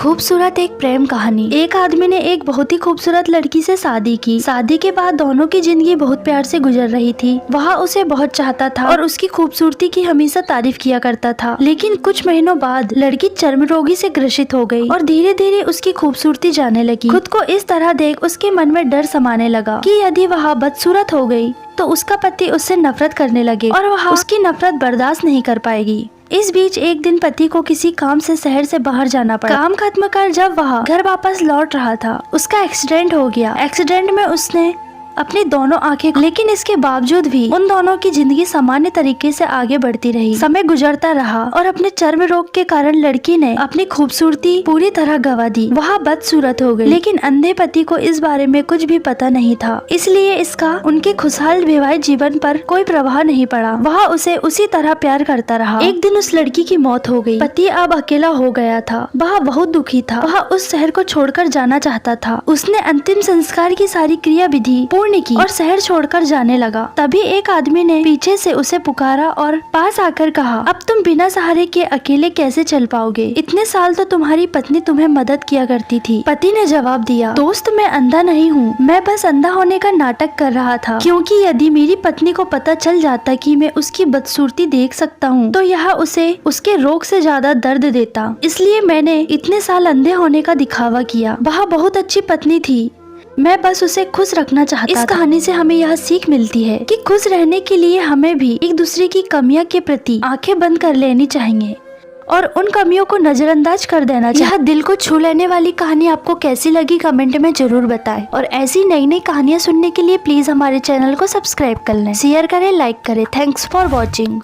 खूबसूरत एक प्रेम कहानी। एक आदमी ने एक बहुत ही खूबसूरत लड़की से शादी की। शादी के बाद दोनों की जिंदगी बहुत प्यार से गुजर रही थी। वह उसे बहुत चाहता था और उसकी खूबसूरती की हमेशा तारीफ किया करता था। लेकिन कुछ महीनों बाद लड़की चर्म रोगी से ग्रसित हो गई और धीरे धीरे उसकी खूबसूरती जाने लगी। खुद को इस तरह देख उसके मन में डर समाने लगा कि यदि वह बदसूरत हो गई तो उसका पति उससे नफरत करने लगे और वह उसकी नफरत बर्दाश्त नहीं कर पाएगी। इस बीच एक दिन पति को किसी काम से शहर से बाहर जाना पड़ा। काम खत्म कर जब वह घर वापस लौट रहा था, उसका एक्सीडेंट हो गया। एक्सीडेंट में उसने अपनी दोनों आंखें, लेकिन इसके बावजूद भी उन दोनों की जिंदगी सामान्य तरीके से आगे बढ़ती रही। समय गुजरता रहा और अपने चर्म रोग के कारण लड़की ने अपनी खूबसूरती पूरी तरह गंवा दी। वह बदसूरत हो गई, लेकिन अंधे पति को इस बारे में कुछ भी पता नहीं था, इसलिए इसका उनके खुशहाल वैवाहिक जीवन पर कोई प्रभाव नहीं पड़ा। वह उसे उसी तरह प्यार करता रहा। एक दिन उस लड़की की मौत हो गई। पति अब अकेला हो गया था। वह बहुत दुखी था। वह उस शहर को छोड़कर जाना चाहता था। उसने अंतिम संस्कार की सारी क्रिया विधि की और शहर छोड़कर जाने लगा। तभी एक आदमी ने पीछे से उसे पुकारा और पास आकर कहा, अब तुम बिना सहारे के अकेले कैसे चल पाओगे? इतने साल तो तुम्हारी पत्नी तुम्हें मदद किया करती थी। पति ने जवाब दिया, दोस्त मैं अंधा नहीं हूँ, मैं बस अंधा होने का नाटक कर रहा था, क्योंकि यदि मेरी पत्नी को पता चल जाता कि मैं उसकी बदसूरती देख सकता हूँ तो यह उसे उसके रोग से ज्यादा दर्द देता, इसलिए मैंने इतने साल अंधे होने का दिखावा किया। वह बहुत अच्छी पत्नी थी, मैं बस उसे खुश रखना चाहता था। इस कहानी से हमें यह सीख मिलती है कि खुश रहने के लिए हमें भी एक दूसरे की कमियों के प्रति आंखें बंद कर लेनी चाहिए और उन कमियों को नजरअंदाज कर देना चाहिए। यह दिल को छू लेने वाली कहानी आपको कैसी लगी कमेंट में जरूर बताएं और ऐसी नई नई कहानियाँ सुनने के लिए प्लीज हमारे चैनल को सब्सक्राइब कर लें, शेयर करें, लाइक करें। Thanks for watching.